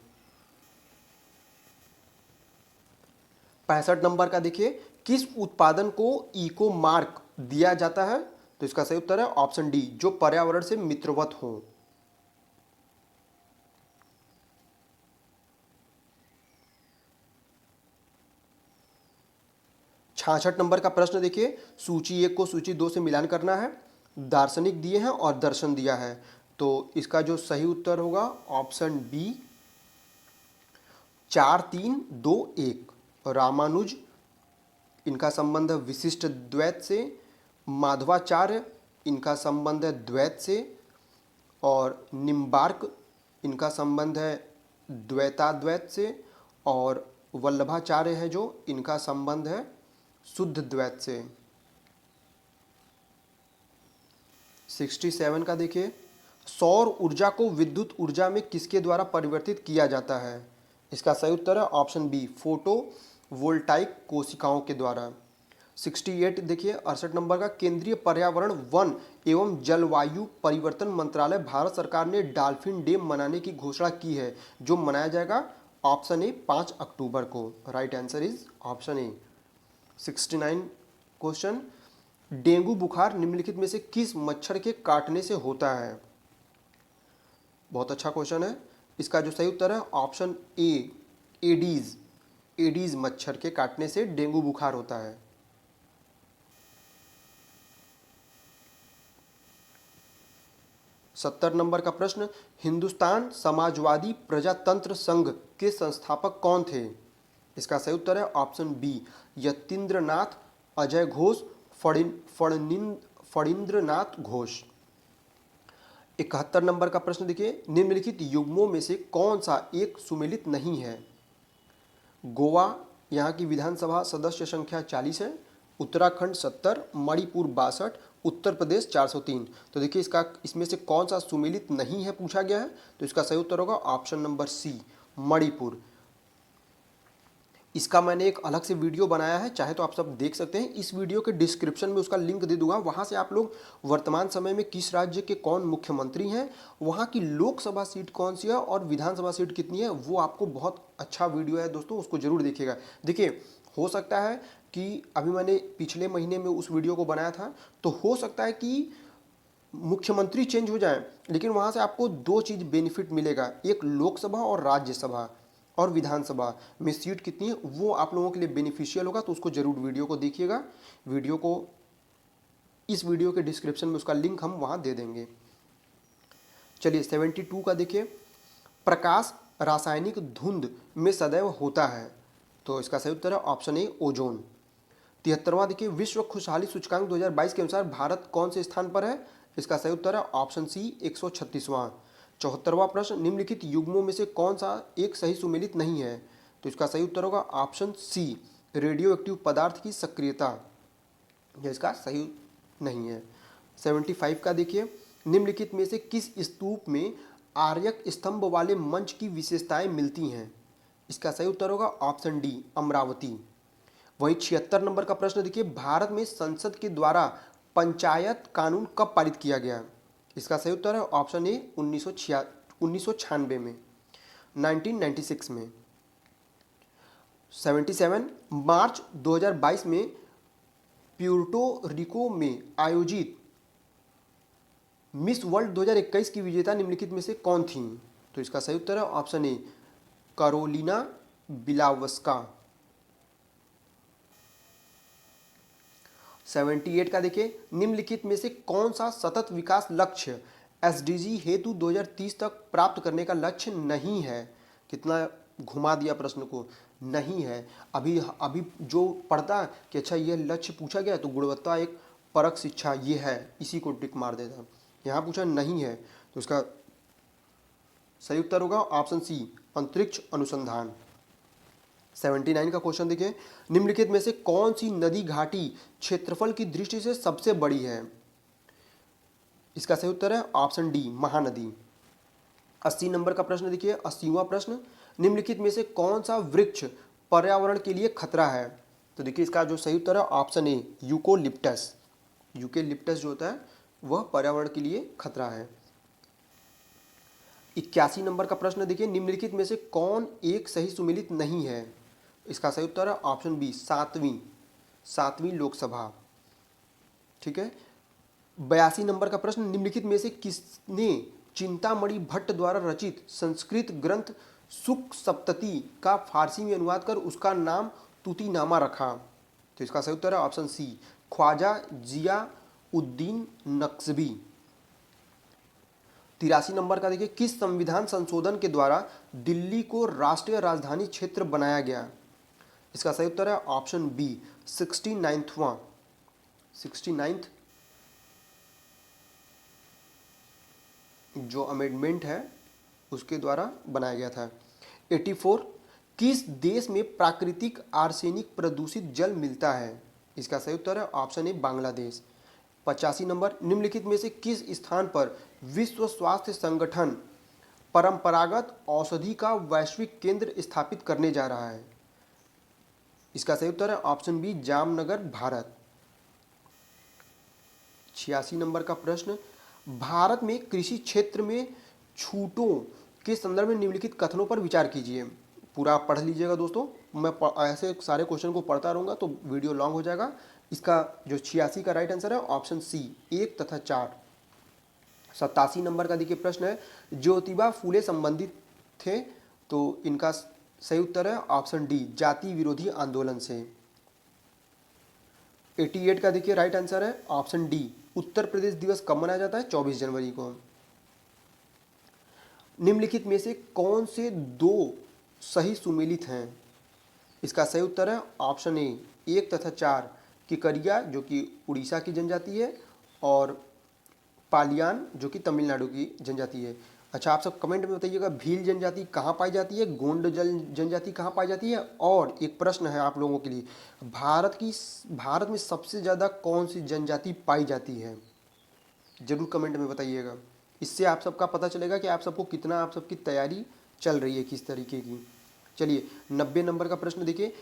65 नंबर का देखिए किस उत्पादन को इको मार्क दिया जाता है? तो इसका सही उत्तर है ऑप्शन डी जो पर्यावरण से मित्रवत हो। 66 नंबर का प्रश्न देखिए, सूची 1 को सूची 2 से मिलान करना है। दार्शनिक दिए हैं और दर्शन दिया है, तो इसका जो सही उत्तर होगा ऑप्शन बी 4 3 2 1। रामानुज, इनका संबंध है विशिष्ट द्वैत से। माधवाचार्य, इनका संबंध है द्वैत से। और निम्बार्क, इनका संबंध है द्वैताद्वैत से। और वल्लभाचार्य है जो, इनका संबंध है शुद्ध द्वैत से। 67 का देखिए, सौर ऊर्जा को विद्युत ऊर्जा में किसके द्वारा परिवर्तित किया जाता है? इसका सही उत्तर है ऑप्शन बी फोटो वोल्टाइक कोशिकाओं के द्वारा। 68 देखिए 68 नंबर का, केंद्रीय पर्यावरण वन एवं जलवायु परिवर्तन मंत्रालय भारत सरकार ने डॉल्फिन डे मनाने की घोषणा की है, जो मनाया जाएगा ऑप्शन ए 5 अक्टूबर को। Right answer is option A. 69 question, dengue बुखार निम्नलिखित में से किस मच्छर के काटने से होता है? बहुत अच्छा क्वेश्चन है। इसका जो सही उत्तर है ऑप्शन ए एडीज। एडीज मच्छर के काटने से डेंगू बुखार होता है। सत्तर नंबर का प्रश्न, हिंदुस्तान समाजवादी प्रजातंत्र संघ के संस्थापक कौन थे? इसका सही उत्तर है ऑप्शन बी यतीन्द्रनाथ, अजय घोष, फणींद्र नाथ घोष। 71 नंबर का प्रश्न देखिए, निम्नलिखित युग्मों में से कौन सा एक सुमेलित नहीं है? गोवा, यहाँ की विधानसभा सदस्य संख्या 40 है, उत्तराखंड 70, मणिपुर 62, उत्तर प्रदेश 403। तो देखिए इसमें से कौन सा सुमेलित नहीं है पूछा गया है, तो इसका सही उत्तर होगा ऑप्शन नंबर सी, मणिपुर। इसका मैंने एक अलग से वीडियो बनाया है, चाहे तो आप सब देख सकते हैं। इस वीडियो के डिस्क्रिप्शन में उसका लिंक दे दूंगा, वहां से आप लोग वर्तमान समय में किस राज्य के कौन मुख्यमंत्री हैं, वहां की लोकसभा सीट कौन सी है और विधानसभा सीट कितनी है, वो आपको बहुत अच्छा वीडियो है दोस्तों, उसको जरूर देखिएगा। देखिए, हो सकता है कि अभी मैंने पिछले महीने में उस वीडियो को बनाया था, तो हो सकता है कि मुख्यमंत्री चेंज हो जाए, लेकिन वहां से आपको दो चीज़ बेनिफिट मिलेगा, एक लोकसभा और राज्यसभा और विधानसभा में सीट कितनी है वो आप लोगों के लिए बेनिफिशियल होगा। तो उसको जरूर वीडियो को देखिएगा, वीडियो को इस वीडियो के डिस्क्रिप्शन में उसका लिंक हम वहां दे देंगे। चलिए 72 का देखिए, प्रकाश रासायनिक धुंध में सदैव होता है, तो इसका सही उत्तर है ऑप्शन ए, ओजोन। 73वां देखिए, विश्व खुशहाली सूचकांक 2022 के अनुसार भारत कौन से स्थान पर है? इसका सही उत्तर है ऑप्शन सी, 136वां। 74वां प्रश्न, निम्नलिखित युग्मों में से कौन सा एक सही सुमेलित नहीं है? तो इसका सही उत्तर होगा ऑप्शन सी, रेडियो एक्टिव पदार्थ की सक्रियता, यह इसका सही नहीं है। 75 का देखिए, निम्नलिखित में से किस स्तूप में आर्यक स्तंभ वाले मंच की विशेषताएं मिलती हैं? इसका सही उत्तर होगा ऑप्शन डी, अमरावती। वहीं 76 नंबर का प्रश्न देखिए, भारत में संसद के द्वारा पंचायत कानून कब पारित किया गया? इसका सही उत्तर है ऑप्शन ए, 1996 में, 1996 में। 77, मार्च 2022 में प्यूर्टो रिको में आयोजित मिस वर्ल्ड 2021 की विजेता निम्नलिखित में से कौन थी? तो इसका सही उत्तर है ऑप्शन ए, कैरोलिना बिलावस्का। 78 का देखिए, निम्नलिखित में से कौन सा सतत विकास लक्ष्य एसडीजी हेतु 2030 तक प्राप्त करने का लक्ष्य नहीं है? कितना घुमा दिया प्रश्न को, नहीं है। अभी अभी जो पढ़ता है कि अच्छा ये लक्ष्य पूछा गया तो गुणवत्ता एक परक शिक्षा ये है, इसी को टिक मार देता। यहाँ पूछा नहीं है, तो इसका सही उत्तर होगा ऑप्शन सी, अंतरिक्ष अनुसंधान। 79 का क्वेश्चन देखिए, निम्नलिखित में से कौन सी नदी घाटी क्षेत्रफल की दृष्टि से सबसे बड़ी है? इसका सही उत्तर है ऑप्शन डी, महानदी। 80 नंबर का प्रश्न देखिए, 80वां प्रश्न, निम्नलिखित में से कौन सा वृक्ष पर्यावरण के लिए खतरा है? तो देखिए इसका जो सही उत्तर है ऑप्शन ए, यूकोलिप्टस। यूकेलिप्टस जो होता है वह पर्यावरण के लिए खतरा है। 81 नंबर का प्रश्न देखिए, निम्नलिखित में से कौन एक सही सुमेलित नहीं है? इसका सही उत्तर है ऑप्शन बी, सातवीं लोकसभा। ठीक है। 82 नंबर का प्रश्न, निम्नलिखित में से किसने चिंतामणि भट्ट द्वारा रचित संस्कृत ग्रंथ सुख सप्तती का फारसी में अनुवाद कर उसका नाम तूतीनामा रखा? तो इसका सही उत्तर है ऑप्शन सी, ख्वाजा जिया उद्दीन नक्शबी। 83 नंबर का देखिए, किस संविधान संशोधन के द्वारा दिल्ली को राष्ट्रीय राजधानी क्षेत्र बनाया गया? इसका सही उत्तर है ऑप्शन बी, 69th जो अमेंडमेंट है उसके द्वारा बनाया गया था। 84, किस देश में प्राकृतिक आर्सेनिक प्रदूषित जल मिलता है? इसका सही उत्तर है ऑप्शन ए, बांग्लादेश। 85 नंबर, निम्नलिखित में से किस स्थान पर विश्व स्वास्थ्य संगठन परंपरागत औषधि का वैश्विक केंद्र स्थापित करने जा रहा है? इसका सही उत्तर है option B, Jamnagar, Bharat. 86 number का प्रश्न, भारत में कृषि क्षेत्र में छूटों के संदर्भ में निम्नलिखित कथनों पर विचार कीजिए। पूरा पढ़ लीजिएगा दोस्तों, मैं ऐसे सारे क्वेश्चन को पढ़ता रहूँगा तो वीडियो लॉन्ग हो जाएगा। इसका जो 86 का राइट आंसर है ऑप्शन सी, 1 तथा 4। 87 नंबर का देखिए प्रश्न है, ज्योतिबा फूले संबंधित थे, तो इनका सही उत्तर है ऑप्शन डी, जाति विरोधी आंदोलन से। 88 का देखिए राइट आंसर है ऑप्शन डी, उत्तर प्रदेश दिवस कब मनाया जाता है? 24 जनवरी को। निम्नलिखित में से कौन से दो सही सुमेलित हैं? इसका सही उत्तर है ऑप्शन ए, 1 तथा 4, किकरिया जो कि उड़ीसा की जनजाति है, और पालियान जो कि तमिलनाडु की जनजाति है। अच्छा, आप सब कमेंट में बताइएगा भील जनजाति कहाँ पाई जाती है, गोंड जनजाति कहाँ पाई जाती है। और एक प्रश्न है आप लोगों के लिए, भारत में सबसे ज़्यादा कौन सी जनजाति पाई जाती है, जरूर कमेंट में बताइएगा। इससे आप सबका पता चलेगा कि आप सबको कितना, आप सबकी तैयारी चल रही है किस तरीके की। चलिए 90 नंबर का प्रश्न देखिए,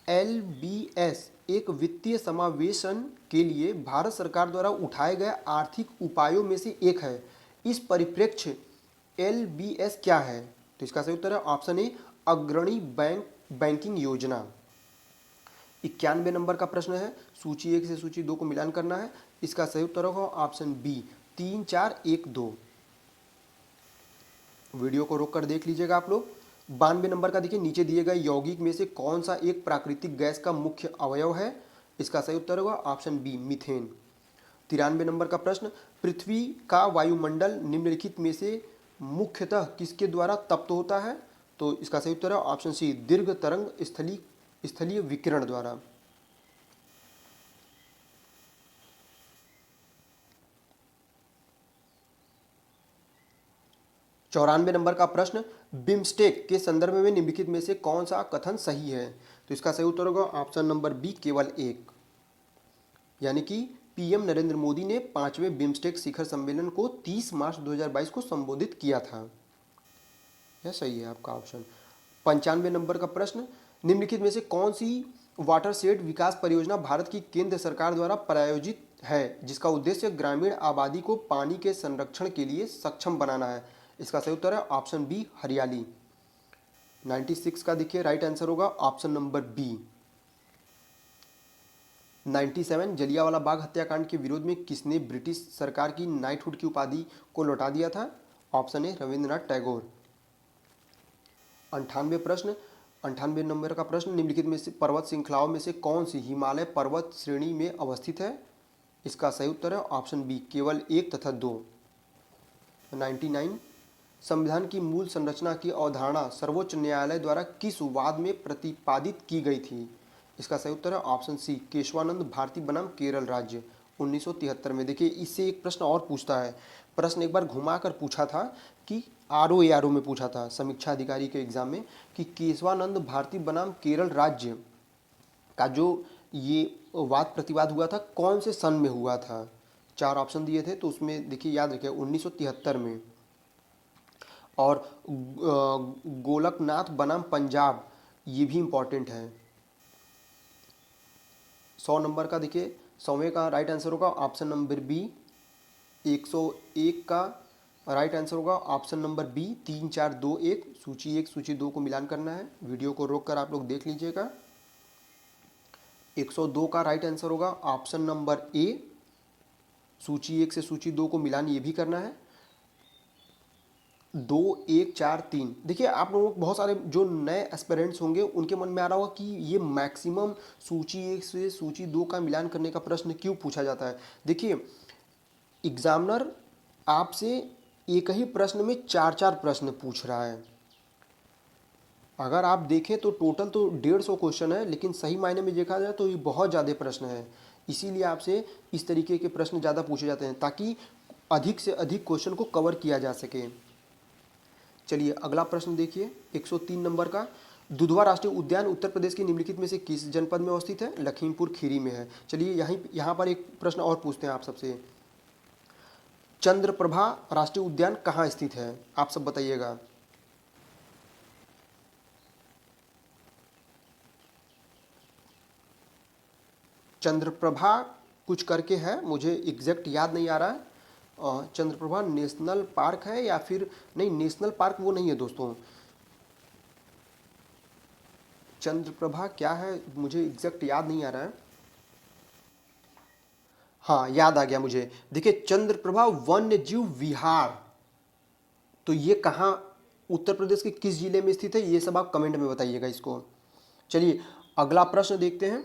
LBS एक वित्तीय समावेशन के लिए भारत सरकार द्वारा उठाए गए आर्थिक उपायों में से एक है। इस परिप्रेक्ष्य LBS क्या है? तो इसका सही उत्तर है ऑप्शन ए, अग्रणी बैंकिंग योजना। 91 नंबर का प्रश्न है, सूची 1 से सूची 2 को मिलान करना है। इसका सही उत्तर होगा ऑप्शन बी, 3 4 1 2। वीडियो को रोक कर देख लीजिएगा आप लोग। 92 नंबर का देखिए, नीचे दिए गए यौगिक में से कौन सा एक प्राकृतिक गैस का मुख्य अवयव है? इसका सही उत्तर होगा ऑप्शन बी, मीथेन। 93 नंबर का प्रश्न, पृथ्वी का वायुमंडल निम्नलिखित में से मुख्यतः किसके द्वारा तप्त होता है? तो इसका सही उत्तर है ऑप्शन सी, दीर्घ तरंग स्थलीय विकिरण द्वारा। 94 नंबर का प्रश्न, बिम्स्टेक के संदर्भ में निम्नलिखित में से कौन सा कथन सही है? तो इसका सही उत्तर होगा ऑप्शन नंबर बी, केवल एक। यानी कि पीएम नरेंद्र मोदी ने 5वें बिम्स्टेक शिखर सम्मेलन को 30 मार्च 2022 को संबोधित किया था। यह सही है आपका ऑप्शन। 95 नंबर का प्रश्न, निम्नलिखित में से कौन सी वाटरशेड विकास परियोजना भारत की केंद्र सरकार द्वारा प्रायोजित है जिसका उद्देश्य ग्रामीण आबादी को पानी के संरक्षण के लिए सक्षम बनाना है? इसका सही उत्तर है ऑप्शन बी, हरियाली। 96 का देखिए राइट आंसर होगा option number B. 97, Jallianwala Bagh हत्याकांड के विरोध में किसने ब्रिटिश सरकार की नाइटहुड की उपाधि को लौटा दिया था? Option A, Rabindranath Tagore. 98 number का प्रश्न, निम्नलिखित में से पर्वत श्रृंखलाओं में से कौन सी हिमालय पर्वत श्रेणी में अवस्थित है? इसका सही उत्तर है ऑप्शन बी, केवल 1 तथा 2। 99, संविधान की मूल संरचना की अवधारणा सर्वोच्च न्यायालय द्वारा किस वाद में प्रतिपादित की गई थी? इसका सही उत्तर है ऑप्शन सी, केशवानंद भारती बनाम केरल राज्य, 1973 में। देखिए इससे एक प्रश्न और पूछता है, प्रश्न एक बार घुमा कर पूछा था कि आरओ में पूछा था समीक्षा अधिकारी के एग्जाम में कि केशवानंद भारती बनाम केरल राज्य का जो ये वाद प्रतिवाद हुआ था कौन से सन में हुआ था? 4 ऑप्शन दिए थे, तो उसमें देखिए याद रखिए 1973 में। और गोलकनाथ बनाम पंजाब, ये भी इंपॉर्टेंट है। 100 नंबर का देखिए, 100वें का राइट आंसर होगा ऑप्शन नंबर बी। 101 का राइट आंसर होगा ऑप्शन नंबर बी, 3 4 2 1। सूची 1 सूची 2 को मिलान करना है। वीडियो को रोक कर आप लोग देख लीजिएगा। 102 का राइट आंसर होगा ऑप्शन नंबर ए। सूची 1 से सूची 2 को मिलान ये भी करना है। 2 1 4 3। देखिए आप लोगों को बहुत सारे जो नए एस्पिरेंट्स होंगे उनके मन में आ रहा होगा कि ये मैक्सिमम सूची 1 से सूची 2 का मिलान करने का प्रश्न क्यों पूछा जाता है। देखिए एग्जामिनर आपसे एक ही प्रश्न में 4 प्रश्न पूछ रहा है। अगर आप देखें तो टोटल तो 150 क्वेश्चन है, लेकिन सही मायने में देखा जाए तो ये बहुत ज़्यादा प्रश्न है। इसीलिए आपसे इस तरीके के प्रश्न ज़्यादा पूछे जाते हैं ताकि अधिक से अधिक क्वेश्चन को कवर किया जा सके। चलिए अगला प्रश्न देखिए 103 नंबर का, दुधवा राष्ट्रीय उद्यान उत्तर प्रदेश के निम्नलिखित में से किस जनपद में अवस्थित है? लखीमपुर खीरी में है। चलिए यहाँ पर एक प्रश्न और पूछते हैं आप सबसे, चंद्रप्रभा राष्ट्रीय उद्यान कहाँ स्थित है? आप सब बताइएगा। चंद्रप्रभा कुछ करके है, मुझे एग्जैक्ट याद नहीं आ रहा है। चंद्रप्रभा नेशनल पार्क है या फिर नहीं, नेशनल पार्क वो नहीं है दोस्तों। चंद्रप्रभा क्या है मुझे एग्जैक्ट याद नहीं आ रहा है। हाँ याद आ गया मुझे, देखिए चंद्रप्रभा वन्य जीव विहार, तो ये कहाँ उत्तर प्रदेश के किस जिले में स्थित है ये सब आप कमेंट में बताइएगा इसको। चलिए अगला प्रश्न देखते हैं,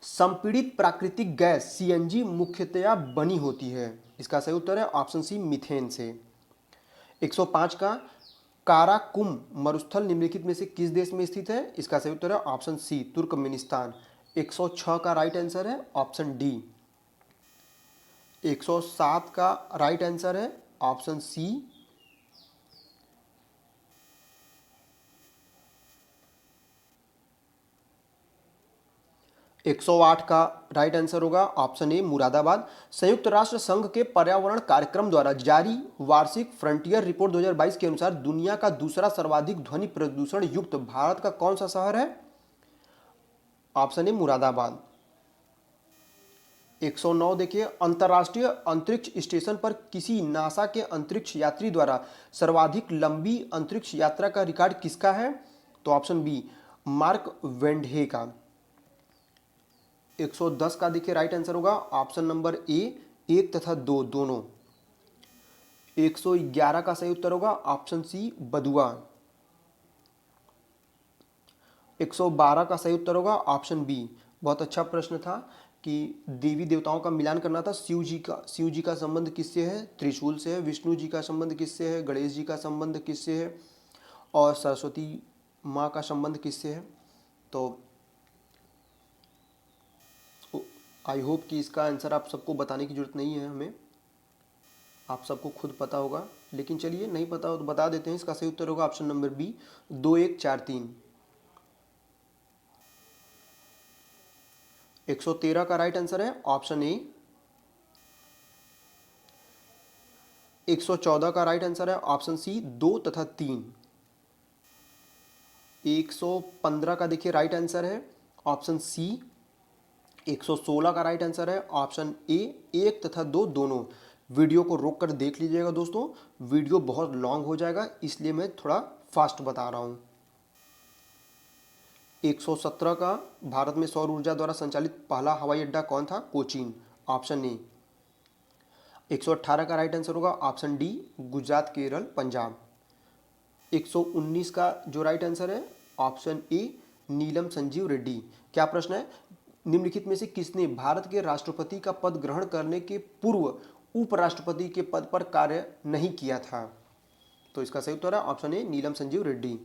संपीड़ित प्राकृतिक गैस सीएनजी मुख्यतया बनी होती है? इसका सही उत्तर है ऑप्शन सी, मीथेन से। 105 का, काराकुम मरुस्थल निम्नलिखित में से किस देश में स्थित है? इसका सही उत्तर है ऑप्शन सी, तुर्कमेनिस्तान। 106 का राइट आंसर है ऑप्शन डी। 107 का राइट आंसर है ऑप्शन सी। 108 का राइट आंसर होगा ऑप्शन ए मुरादाबाद। संयुक्त राष्ट्र संघ के पर्यावरण कार्यक्रम द्वारा जारी वार्षिक फ्रंटियर रिपोर्ट 2022 के अनुसार दुनिया का दूसरा सर्वाधिक ध्वनि प्रदूषण युक्त भारत का कौन सा शहर है? ऑप्शन ए मुरादाबाद। 109 देखिए, अंतर्राष्ट्रीय अंतरिक्ष स्टेशन पर किसी नासा के अंतरिक्ष यात्री द्वारा सर्वाधिक लंबी अंतरिक्ष यात्रा का रिकॉर्ड किसका है? तो ऑप्शन बी मार्क वेंडहे का। 110 का देखिए राइट आंसर होगा ऑप्शन नंबर ए 1 तथा 2 दोनों। 111 का सही उत्तर होगा ऑप्शन सी बदुआ। 112 का सही उत्तर होगा ऑप्शन बी। बहुत अच्छा प्रश्न था कि देवी देवताओं का मिलान करना था। शिव जी का संबंध किससे है? त्रिशूल से है। विष्णु जी का संबंध किससे है? गणेश जी का संबंध किससे है? और सरस्वती माँ का संबंध किससे है? तो आई होप कि इसका आंसर आप सबको बताने की जरूरत नहीं है हमें, आप सबको खुद पता होगा। लेकिन चलिए, नहीं पता हो तो बता देते हैं। इसका सही उत्तर होगा ऑप्शन नंबर बी 2143। 113 का राइट आंसर है ऑप्शन ए। 114 का राइट आंसर है ऑप्शन सी 2 तथा 3। 115 का देखिए राइट आंसर है ऑप्शन सी। 116 का राइट आंसर है ऑप्शन ए 1 तथा 2 दोनों। वीडियो को रोक कर देख लीजिएगा दोस्तों, वीडियो बहुत लॉन्ग हो जाएगा, इसलिए मैं थोड़ा फास्ट बता रहा हूँ। 117 का भारत में सौर ऊर्जा द्वारा संचालित पहला हवाई अड्डा कौन था? Cochin, option A. 118 का राइट आंसर होगा ऑप्शन डी गुजरात, केरल, पंजाब। 119 का जो राइट आंसर है ऑप्शन ए नीलम संजीव रेड्डी। क्या प्रश्न है? निम्नलिखित में से किसने भारत के राष्ट्रपति का पद ग्रहण करने के पूर्व उपराष्ट्रपति के पद पर कार्य नहीं किया था? तो इसका सही उत्तर है ऑप्शन ए नीलम संजीव रेड्डी।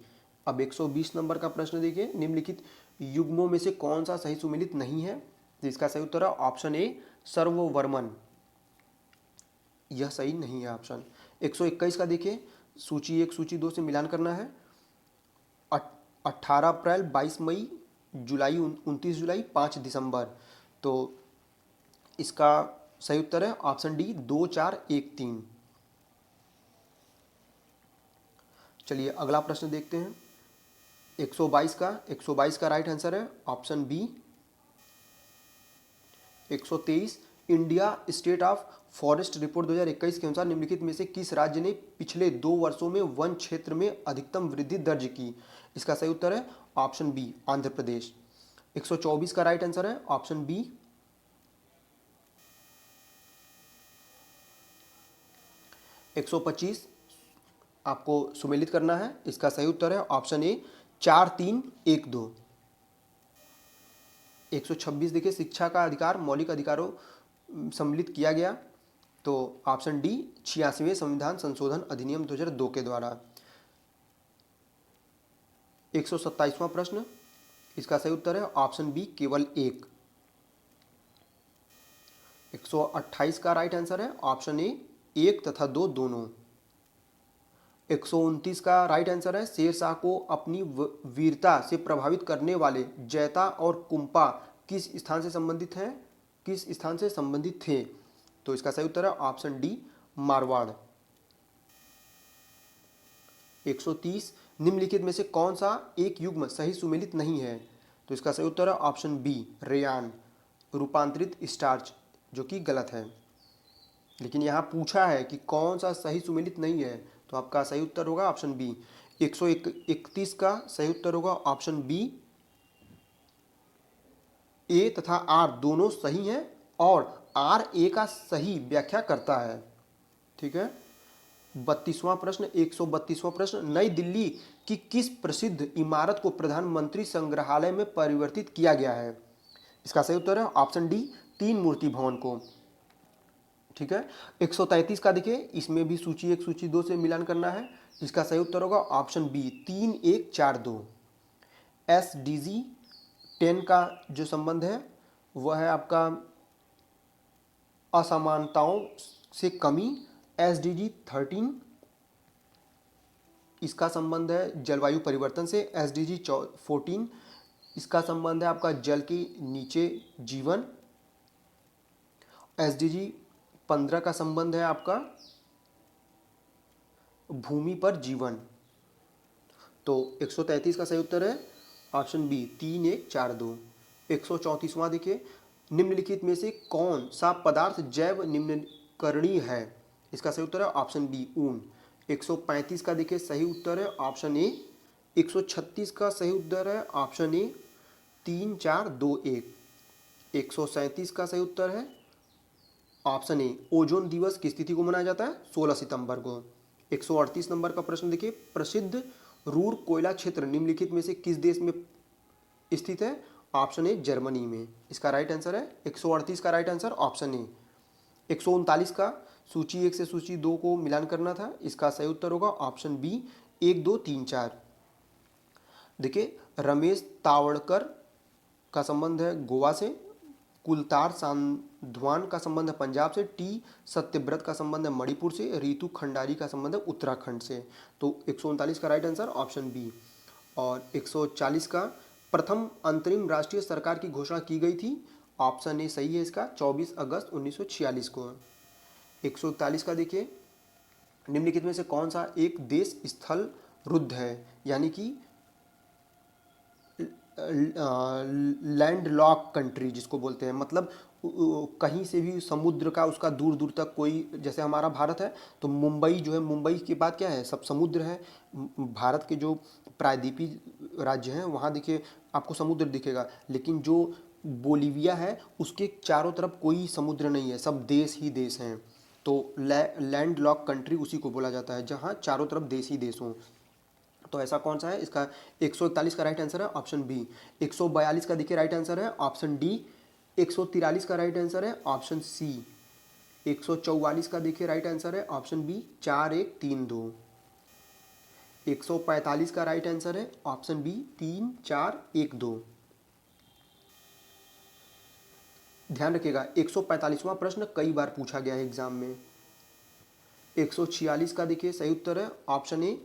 अब 120 नंबर का प्रश्न देखिए, निम्नलिखित युग्मों में से कौन सा सही सुमेलित नहीं है? जिसका सही उत्तर है ऑप्शन ए सर्ववर्मन, यह सही नहीं है ऑप्शन। 121 का देखिए, सूची 1 सूची 2 से मिलान करना है। 18 अप्रैल, 22 मई, जुलाई, 29 जुलाई, 5 दिसंबर। तो इसका सही उत्तर है ऑप्शन डी 2 4 1 3। चलिए अगला प्रश्न देखते हैं। 122 का राइट आंसर है option B. 123 India state of forest report 2021 के अनुसार निम्नलिखित में से किस राज्य ने पिछले 2 वर्षों में वन क्षेत्र में अधिकतम वृद्धि दर्ज की? इसका सही उत्तर है ऑप्शन बी आंध्र प्रदेश। 124 का राइट आंसर है ऑप्शन बी। 125 आपको सुमेलित करना है, इसका सही उत्तर है ऑप्शन ए 4 3 1 2। 126 देखिए, शिक्षा का अधिकार मौलिक अधिकारों सम्मिलित किया गया, तो ऑप्शन डी 86वें संविधान संशोधन अधिनियम 2002 के द्वारा। 127वां प्रश्न, इसका सही उत्तर है ऑप्शन बी केवल 1। 128 का राइट आंसर है ऑप्शन ए 1 तथा 2 दोनों। 129 का राइट आंसर है शेरशाह को अपनी वीरता से प्रभावित करने वाले जैता और कुंपा किस स्थान से संबंधित हैं? किस स्थान से संबंधित थे? तो इसका सही उत्तर है ऑप्शन डी मारवाड़। 130 निम्नलिखित में से कौन सा एक युग्म सही सुमेलित नहीं है? तो इसका सही उत्तर है ऑप्शन बी रेयान, रूपांतरित स्टार्च, जो कि गलत है। लेकिन यहाँ पूछा है कि कौन सा सही सुमेलित नहीं है, तो आपका सही उत्तर होगा ऑप्शन बी। 131 का सही उत्तर होगा ऑप्शन बी। ए तथा आर दोनों सही हैं और आर ए का सही व्याख्या करता है। ठीक है। 32वां प्रश्न, 132वां प्रश्न, नई दिल्ली की किस प्रसिद्ध इमारत को प्रधानमंत्री संग्रहालय में परिवर्तित किया गया है? इसका सही उत्तर है ऑप्शन डी 3 मूर्ति भवन को। ठीक है। 133 का देखिए, इसमें भी सूची 1 सूची 2 से मिलान करना है। इसका सही उत्तर होगा ऑप्शन बी 3 1 4 2। SDG 10 का जो संबंध है वह है आपका असमानताओं से कमी, SDG 13 इसका संबंध है जलवायु परिवर्तन से, SDG 14 इसका संबंध है आपका जल के नीचे जीवन, SDG 15 का संबंध है आपका भूमि पर जीवन। तो 133 का सही उत्तर है ऑप्शन बी 3, 1, 4, 2। 134वां देखिए, निम्नलिखित में से कौन सा पदार्थ जैव निम्नीकरणीय है? इसका सही उत्तर है ऑप्शन बी ऊन। 135 का देखिए सही उत्तर है ऑप्शन ए। 136 का सही उत्तर है ऑप्शन ए 3, 4, 2, 1। 137 का सही उत्तर है ऑप्शन ए ओजोन दिवस किस तिथि को मनाया जाता है? 16 सितंबर को। 138 नंबर का प्रश्न देखिए, प्रसिद्ध रूर कोयला क्षेत्र निम्नलिखित में से किस देश में स्थित है? ऑप्शन ए जर्मनी में। इसका राइट आंसर है 138 का राइट आंसर ऑप्शन ए। 139 का सूची 1 से सूची 2 को मिलान करना था, इसका सही उत्तर होगा ऑप्शन बी 1, 2, 3, 4। देखिए, रमेश तावड़कर का संबंध है गोवा से, कुलतार सांधवान का संबंध है पंजाब से, टी सत्यव्रत का संबंध है मणिपुर से, रितु खंडारी का संबंध है उत्तराखंड से। तो 139 का राइट आंसर ऑप्शन बी। और 140 का प्रथम अंतरिम राष्ट्रीय सरकार की घोषणा की गई थी, ऑप्शन ए सही है इसका 24 अगस्त 1946 को। 141 का देखिए, निम्नलिखित में से कौन सा एक देश स्थल रुद्ध है, यानी कि लैंड लॉक कंट्री जिसको बोलते हैं, मतलब कहीं से भी समुद्र का उसका दूर दूर तक कोई, जैसे हमारा भारत है तो मुंबई जो है, मुंबई के बाद क्या है, सब समुद्र है। भारत के जो प्रायद्वीपीय राज्य हैं वहाँ देखिए आपको समुद्र दिखेगा, लेकिन जो बोलीविया है उसके चारों तरफ कोई समुद्र नहीं है, सब देश ही देश हैं। तो लैंड लॉक कंट्री उसी को बोला जाता है जहाँ चारों तरफ देश ही देश हों। तो ऐसा कौन सा है? इसका 141 का राइट आंसर है ऑप्शन बी। 142 का देखिए राइट आंसर है ऑप्शन डी। 143 का राइट आंसर है ऑप्शन सी। 144 का देखिए राइट आंसर है ऑप्शन बी 4, 1, 3, 2। 145 का राइट आंसर है ऑप्शन बी 3, 4, 1, 2। ध्यान रखिएगा 145वां प्रश्न कई बार पूछा गया है एग्जाम में। 146 का देखिए सही उत्तर है ऑप्शन ए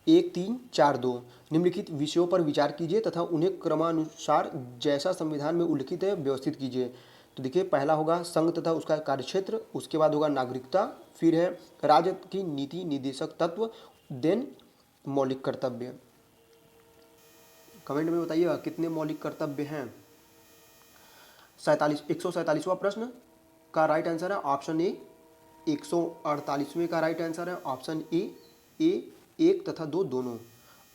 1, 3, 4, 2। निम्नलिखित विषयों पर विचार कीजिए तथा उन्हें क्रमानुसार जैसा संविधान में उल्लिखित है व्यवस्थित कीजिए। तो देखिए, पहला होगा संघ तथा उसका कार्यक्षेत्र, उसके बाद होगा नागरिकता, फिर है राज्य की नीति निर्देशक तत्व, देन मौलिक कर्तव्य। कमेंट में बताइएगा कितने मौलिक कर्तव्य हैं। 147वां प्रश्न का राइट आंसर है ऑप्शन ए। 148वें का राइट आंसर है ऑप्शन ए 1 तथा 2 दोनों।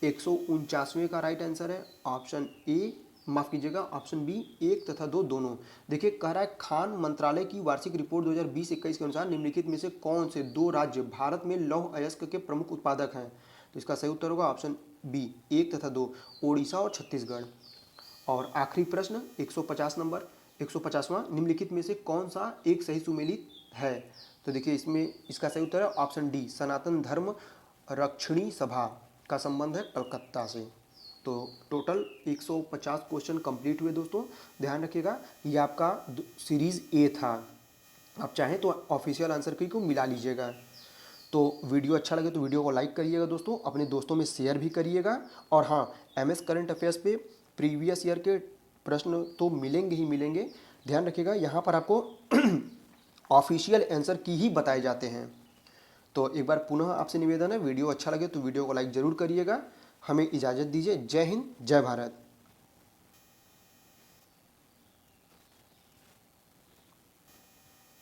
149वें का राइट आंसर है ऑप्शन ए, माफ कीजिएगा ऑप्शन बी 1 तथा 2 दोनों। देखिए, कह रहा है खान मंत्रालय की वार्षिक रिपोर्ट 2020-21 के अनुसार निम्नलिखित में से कौन से 2 राज्य भारत में लौह अयस्क के प्रमुख उत्पादक हैं? तो इसका सही उत्तर होगा ऑप्शन बी 1 तथा 2, ओडिशा और छत्तीसगढ़। और आखिरी प्रश्न 150 नंबर, 150वां, निम्नलिखित में से कौन सा एक सही सुमेलित है? तो देखिए, इसमें इसका सही उत्तर है ऑप्शन डी, सनातन धर्म रक्षणी सभा का संबंध है कलकत्ता से। तो टोटल 150 क्वेश्चन कंप्लीट हुए दोस्तों। ध्यान रखिएगा ये आपका सीरीज़ ए था, आप चाहें तो ऑफिशियल आंसर की को मिला लीजिएगा। तो वीडियो अच्छा लगे तो वीडियो को लाइक करिएगा दोस्तों, अपने दोस्तों में शेयर भी करिएगा। और हाँ, MS करंट अफेयर्स पे प्रीवियस ईयर के प्रश्न तो मिलेंगे ही मिलेंगे। ध्यान रखिएगा यहाँ पर आपको ऑफिशियल आंसर की ही बताए जाते हैं। तो एक बार पुनः आपसे निवेदन है, वीडियो अच्छा लगे तो वीडियो को लाइक ज़रूर करिएगा। हमें इजाज़त दीजिए। जय हिंद, जय भारत।